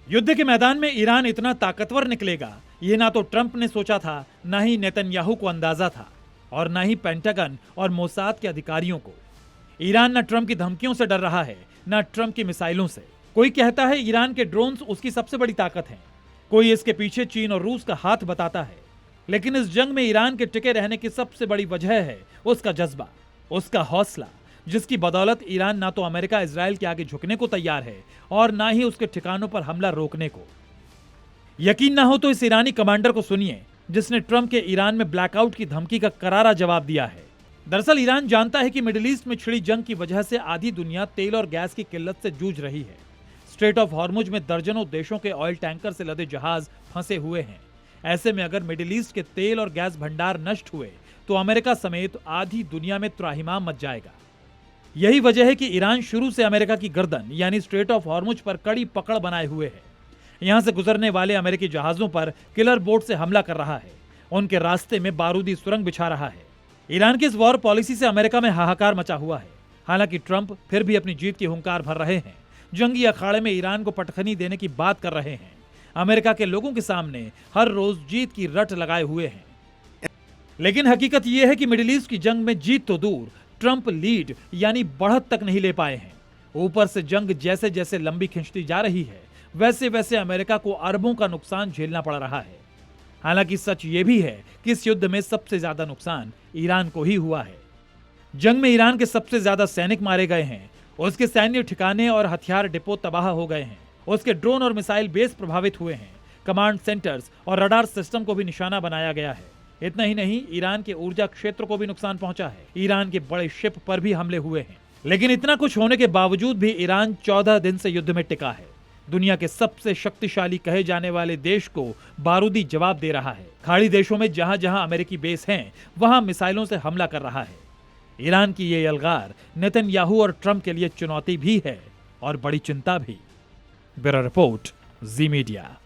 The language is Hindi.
युद्ध के मैदान में ईरान इतना ताकतवर निकलेगा, ये ना तो ट्रंप ने सोचा था, ना ही नेतन्याहू को अंदाजा था, और ना ही पेंटागन और मोसाद के अधिकारियों को। ईरान न ट्रंप की धमकियों से डर रहा है, न ट्रंप की मिसाइलों से। कोई कहता है ईरान के ड्रोन्स उसकी सबसे बड़ी ताकत हैं, कोई इसके पीछे चीन और रूस का हाथ बताता है। लेकिन इस जंग में ईरान के टिके रहने की सबसे बड़ी वजह है उसका जज्बा, उसका हौसला, जिसकी बदौलत ईरान ना तो अमेरिका इजराइल के आगे झुकने को तैयार है और ना ही उसके ठिकानों पर हमला रोकने को। यकीन ना हो तो इस ईरानी कमांडर को सुनिए, जिसने ट्रंप के ईरान में ब्लैकआउट की धमकी का करारा जवाब दिया है। दरअसल ईरान जानता है कि मिडिल ईस्ट में छिड़ी जंग की वजह से आधी दुनिया तेल और गैस की किल्लत से जूझ रही है। स्ट्रेट ऑफ हॉर्मुज में दर्जनों देशों के ऑयल टैंकर से लदे जहाज फंसे हुए हैं। ऐसे में अगर मिडिल ईस्ट के तेल और गैस भंडार नष्ट हुए तो अमेरिका समेत आधी दुनिया में त्राहिमाम मच जाएगा। यही वजह है कि ईरान शुरू से अमेरिका की गर्दन यानी स्ट्रेट ऑफ हॉर्मुज पर कड़ी पकड़ बनाए हुए है। यहां से गुजरने वाले अमेरिकी जहाजों पर किलर बोट से हमला कर रहा है, उनके रास्ते में बारूदी सुरंग बिछा रहा है। ईरान की इस वॉर पॉलिसी से अमेरिका में हाहाकार मचा हुआ है। हालांकि ट्रंप फिर भी अपनी जीत की हुंकार भर रहे हैं, जंगी अखाड़े में ईरान को पटखनी देने की बात कर रहे हैं, अमेरिका के लोगों के सामने हर रोज जीत की रट लगाए हुए हैं। लेकिन हकीकत यह है कि मिडिल ईस्ट की जंग में जीत तो दूर, ट्रंप लीड यानी बढ़त तक नहीं ले पाए हैं। ऊपर से जंग जैसे जैसे लंबी खिंचती जा रही है, वैसे वैसे अमेरिका को अरबों का नुकसान झेलना पड़ रहा है। हालांकि सच ये भी है कि इस युद्ध में सबसे ज्यादा नुकसान ईरान को ही हुआ है। जंग में ईरान के सबसे ज्यादा सैनिक मारे गए हैं, उसके सैन्य ठिकाने और हथियार डिपो तबाह हो गए हैं, उसके ड्रोन और मिसाइल बेस प्रभावित हुए हैं, कमांड सेंटर्स और रडार सिस्टम को भी निशाना बनाया गया है। इतना ही नहीं, ईरान के ऊर्जा क्षेत्र को भी नुकसान पहुंचा है, ईरान के बड़े शिप पर भी हमले हुए हैं। लेकिन इतना कुछ होने के बावजूद भी ईरान 14 दिन से युद्ध में टिका है। दुनिया के सबसे शक्तिशाली कहे जाने वाले देश को बारूदी जवाब दे रहा है। खाड़ी देशों में जहां जहां अमेरिकी बेस हैं, वहां मिसाइलों से हमला कर रहा है। ईरान की ये यलगार नेतन्याहू और ट्रंप के लिए चुनौती भी है और बड़ी चिंता भी। ब्यूरो रिपोर्ट, जी मीडिया।